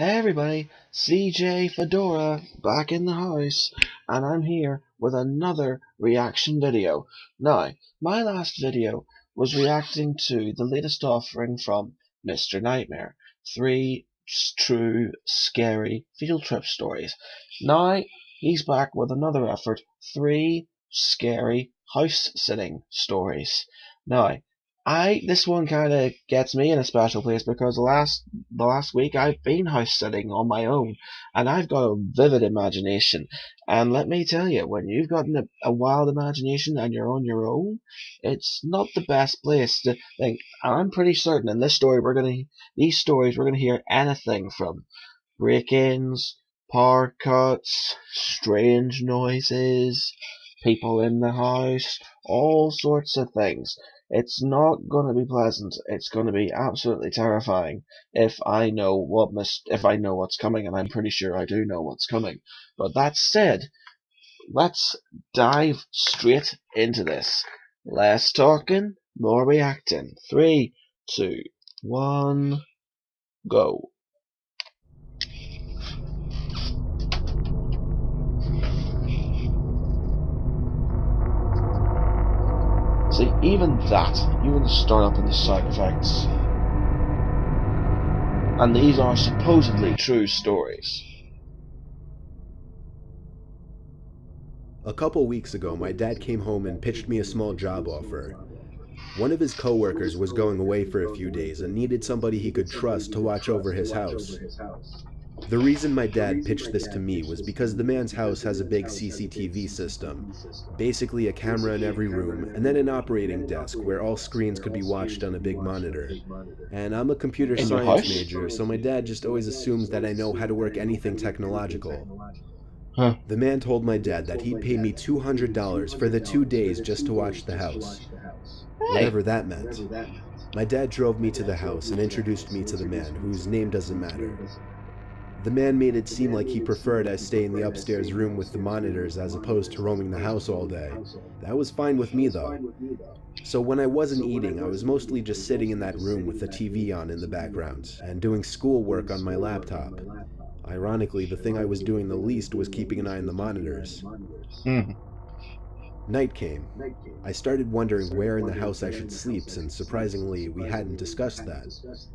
Hey everybody, CJ Fedora back in the house, and I'm here with another reaction video. Now, my last video was reacting to the latest offering from Mr. Nightmare, 3 true scary field trip stories. Now, he's back with another effort, 3 scary house sitting stories. Now, this one kind of gets me in a special place because the last week I've been house sitting on my own, and I've got a vivid imagination. And let me tell you, when you've got a wild imagination and you're on your own, it's not the best place to think. And I'm pretty certain in these stories we're gonna hear anything from break-ins, power cuts, strange noises, people in the house, all sorts of things. It's not going to be pleasant. It's going to be absolutely terrifying if I know what's coming, and I'm pretty sure I do know what's coming. But that said, let's dive straight into this. Less talking, more reacting. 3, 2, 1, go. See, even the startup and the sound effects, and these are supposedly true stories. A couple weeks ago, my dad came home and pitched me a small job offer. One of his coworkers was going away for a few days and needed somebody he could trust to watch over his house. The reason my dad pitched this to me was because the man's house has a big CCTV system, basically a camera in every room, and then an operating desk where all screens could be watched on a big monitor. And I'm a computer science major, so my dad just always assumes that I know how to work anything technological. Huh. The man told my dad that he'd pay me $200 for the 2 days just to watch the house. Whatever that meant. My dad drove me to the house and introduced me to the man, whose name doesn't matter. The man made it seem like he preferred I stay in the upstairs room with the monitors as opposed to roaming the house all day. That was fine with me though. So when I wasn't eating, I was mostly just sitting in that room with the TV on in the background and doing schoolwork on my laptop. Ironically, the thing I was doing the least was keeping an eye on the monitors. Night came. I started wondering where in the house I should sleep, since surprisingly we hadn't discussed that.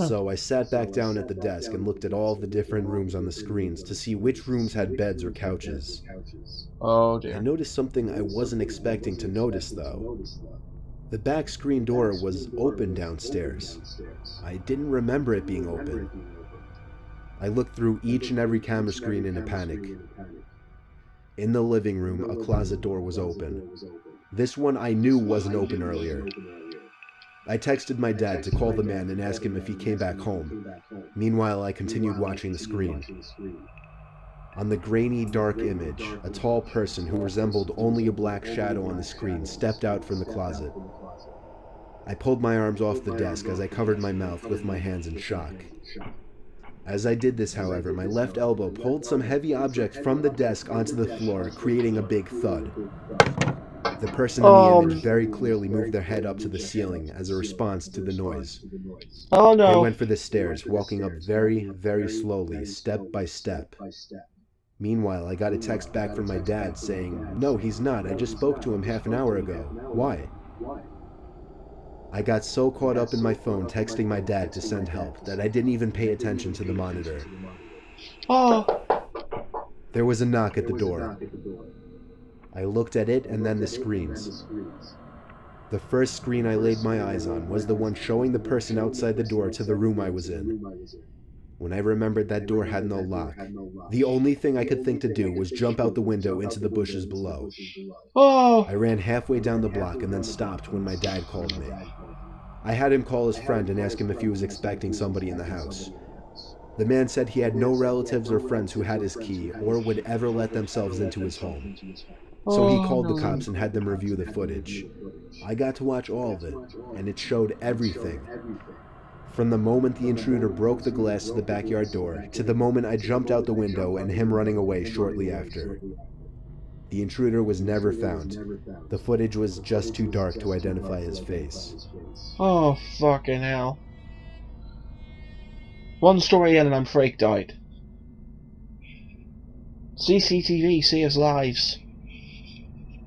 So I sat back down at the desk and looked at all the different rooms on the screens to see which rooms had beds or couches. Oh dear. I noticed something I wasn't expecting to notice though. The back screen door was open downstairs. I didn't remember it being open. I looked through each and every camera screen in a panic. In the living room, a closet door was open. This one I knew wasn't open earlier. I texted my dad to call the man and ask him if he came back home. Meanwhile, I continued watching the screen. On the grainy, dark image, a tall person who resembled only a black shadow on the screen stepped out from the closet. I pulled my arms off the desk as I covered my mouth with my hands in shock. As I did this, however, my left elbow pulled some heavy object from the desk onto the floor, creating a big thud. The person in the image very clearly moved their head up to the ceiling as a response to the noise. Oh no. They went for the stairs, walking up very, very slowly, step by step. Meanwhile, I got a text back from my dad saying, "No, he's not. I just spoke to him half an hour ago. Why?" I got so caught up in my phone texting my dad to send help that I didn't even pay attention to the monitor. Oh. There was a knock at the door. I looked at it and then the screens. The first screen I laid my eyes on was the one showing the person outside the door to the room I was in. When I remembered that door had no lock, the only thing I could think to do was jump out the window into the bushes below. Oh. I ran halfway down the block and then stopped when my dad called me. I had him call his friend and ask him if he was expecting somebody in the house. The man said he had no relatives or friends who had his key or would ever let themselves into his home. So he called the cops and had them review the footage. I got to watch all of it, and it showed everything. From the moment the intruder broke the glass to the backyard door, to the moment I jumped out the window and him running away shortly after. The intruder was never found. The footage was just too dark to identify his face. Oh, fucking hell. One story in and I'm freaked out. CCTV saves lives.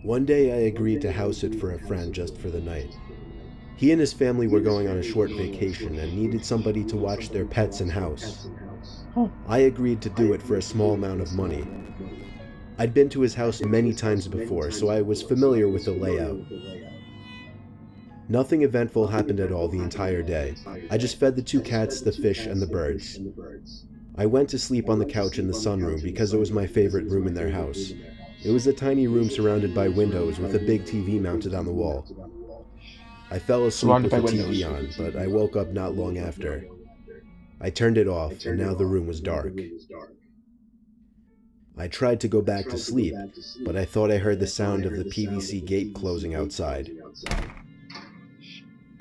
One day I agreed to house it for a friend just for the night. He and his family were going on a short vacation and needed somebody to watch their pets and house. I agreed to do it for a small amount of money. I'd been to his house many times before, so I was familiar with the layout. Nothing eventful happened at all the entire day. I just fed the 2 cats, the fish, and the birds. I went to sleep on the couch in the sunroom because it was my favorite room in their house. It was a tiny room surrounded by windows with a big TV mounted on the wall. I fell asleep with the TV on, but I woke up not long after. I turned it off, and now the room was dark. I tried to go back to sleep, but I thought I heard the sound of the PVC gate closing outside.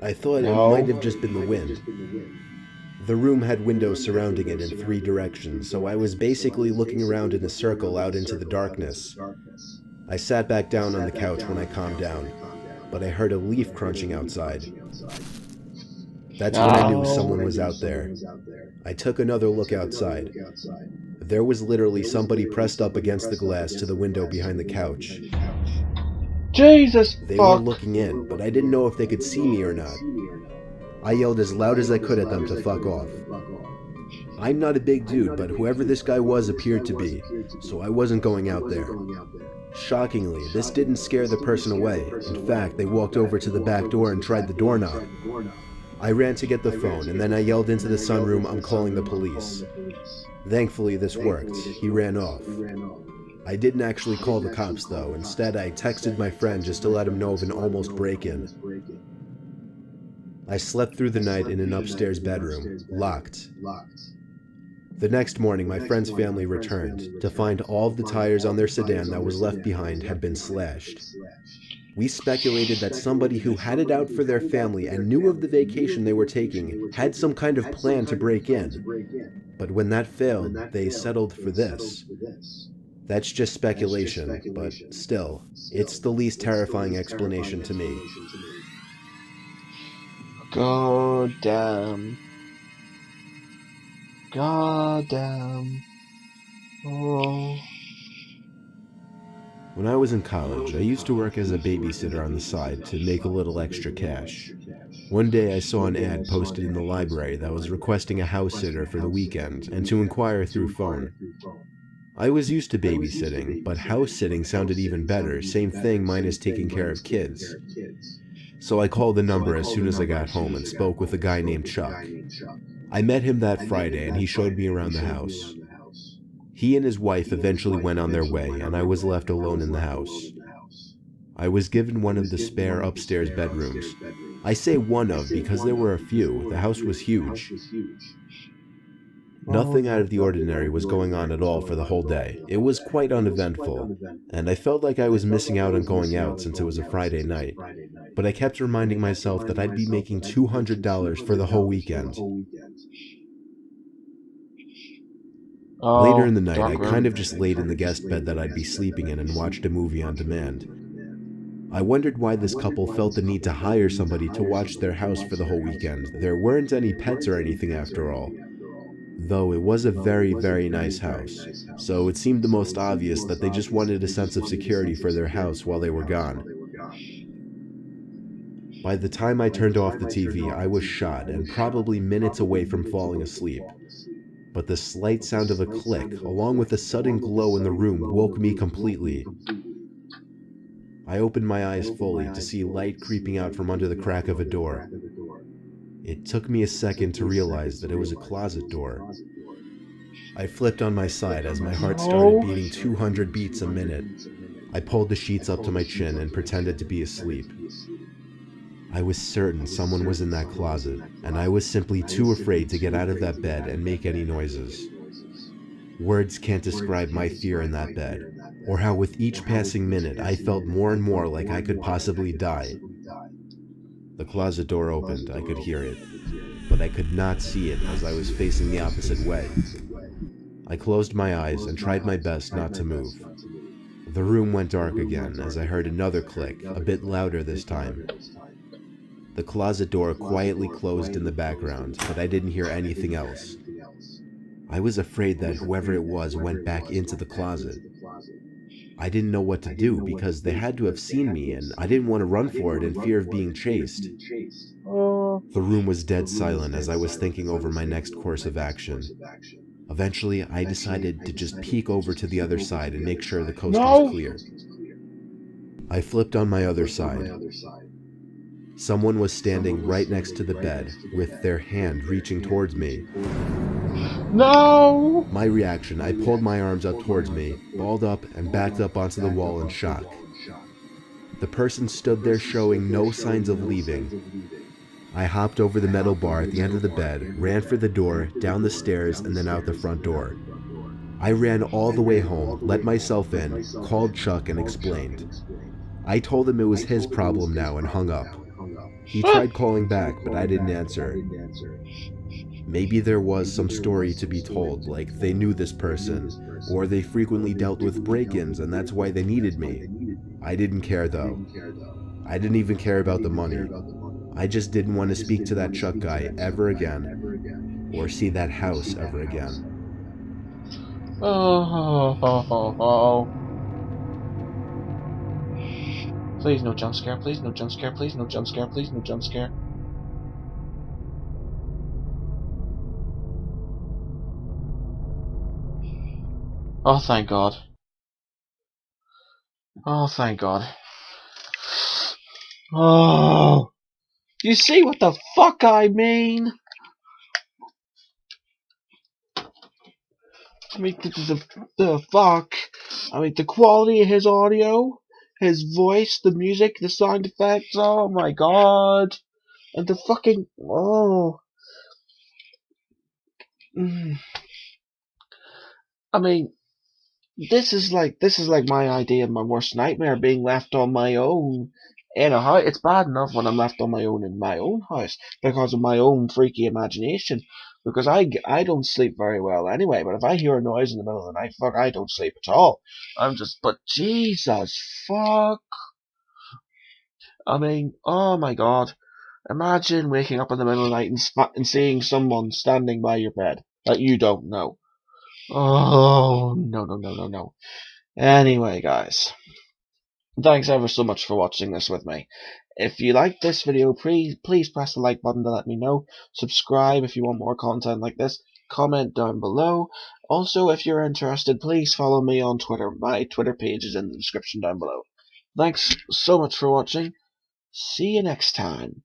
I thought it might have just been the wind. The room had windows surrounding it in 3 directions, so I was basically looking around in a circle out into the darkness. I sat back down on the couch when I calmed down, but I heard a leaf crunching outside. That's when I knew someone was out there. I took another look outside. There was literally somebody pressed up against the glass to the window behind the couch. Jesus They fuck. were looking in, but I didn't know if they could see me or not. I yelled as loud as I could at them to fuck off. I'm not a big dude, but whoever this guy was appeared to be, so I wasn't going out there. Shockingly, this didn't scare the person away. In fact, they walked over to the back door and tried the doorknob. I ran to get the phone, and then I yelled into the sunroom, "I'm calling the police." Thankfully, this worked. He ran off. I didn't actually call the cops, though. Instead, I texted my friend just to let him know of an almost break-in. I slept through the night in an upstairs bedroom, locked. The next morning, my friend's family returned to find all of the tires on their sedan that was left behind had been slashed. We speculated that somebody who had it out for their family and knew of the vacation they were taking had some kind of plan to break in. But when that failed, they settled for this. That's just speculation, but still, it's the least terrifying explanation to me. God damn. God damn. Oh. When I was in college, I used to work as a babysitter on the side to make a little extra cash. One day I saw an ad posted in the library that was requesting a house sitter for the weekend and to inquire through phone. I was used to babysitting, but house sitting sounded even better, same thing minus taking care of kids. So I called the number as soon as I got home and spoke with a guy named Chuck. I met him that Friday and he showed me around the house. He and his wife eventually went on their way and I was left alone in the house. I was given one of the spare upstairs bedrooms. I say one of because there were a few. The house was huge. Nothing out of the ordinary was going on at all for the whole day. It was quite uneventful, and I felt like I was missing out on going out since it was a Friday night. But I kept reminding myself that I'd be making $200 for the whole weekend. Later in the night, I kind of just laid in the guest bed that I'd be sleeping in and watched a movie on demand. I wondered why this couple felt the need to hire somebody to watch their house for the whole weekend. There weren't any pets or anything after all. Though it was a very, very nice house, so it seemed the most obvious that they just wanted a sense of security for their house while they were gone. By the time I turned off the TV, I was shot and probably minutes away from falling asleep. But the slight sound of a click, along with a sudden glow in the room, woke me completely. I opened my eyes fully to see light creeping out from under the crack of a door. It took me a second to realize that it was a closet door. I flipped on my side as my heart started beating 200 beats a minute. I pulled the sheets up to my chin and pretended to be asleep. I was certain someone was in that closet, and I was simply too afraid to get out of that bed and make any noises. Words can't describe my fear in that bed, or how with each passing minute I felt more and more like I could possibly die. The closet door opened, I could hear it, but I could not see it as I was facing the opposite way. I closed my eyes and tried my best not to move. The room went dark again as I heard another click, a bit louder this time. The closet door quietly closed in the background, but I didn't hear anything else. I was afraid that whoever it was went back into the closet. I didn't know what to do because they had to have seen me, and I didn't want to run for it in fear of being chased. The room was dead silent as I was thinking over my next course of action. Eventually, I decided to just peek over to the other side and make sure the coast was clear. I flipped on my other side. Someone was standing right next to the bed, with their hand reaching towards me. No! My reaction, I pulled my arms up towards me, balled up, and backed up onto the wall in shock. The person stood there showing no signs of leaving. I hopped over the metal bar at the end of the bed, ran for the door, down the stairs, and then out the front door. I ran all the way home, let myself in, called Chuck, and explained. I told him it was his problem now and hung up. He tried calling back, but I didn't answer. Maybe there was some story to be told, like they knew this person, or they frequently dealt with break-ins and that's why they needed me. I didn't care though. I didn't even care about the money. I just didn't want to speak to that Chuck guy ever again, or see that house ever again. Oh. Please no jump scare, please no jump scare, please no jump scare, please no jump scare. Oh, thank God. Oh, thank God. Oh. You see what the fuck I mean? I mean, the fuck. I mean, the quality of his audio, his voice, the music, the sound effects. Oh my God. And the fucking I mean, this is like my idea of my worst nightmare, being left on my own in a house. It's bad enough when I'm left on my own in my own house because of my own freaky imagination. Because I don't sleep very well anyway. But if I hear a noise in the middle of the night, fuck, I don't sleep at all. But Jesus, fuck. I mean, oh my God. Imagine waking up in the middle of the night and seeing someone standing by your bed that you don't know. Oh, no. Anyway, guys, thanks ever so much for watching this with me. If you like this video, please press the like button to let me know. Subscribe if you want more content like this. Comment down below. Also, if you're interested, please follow me on Twitter. My Twitter page is in the description down below. Thanks so much for watching. See you next time.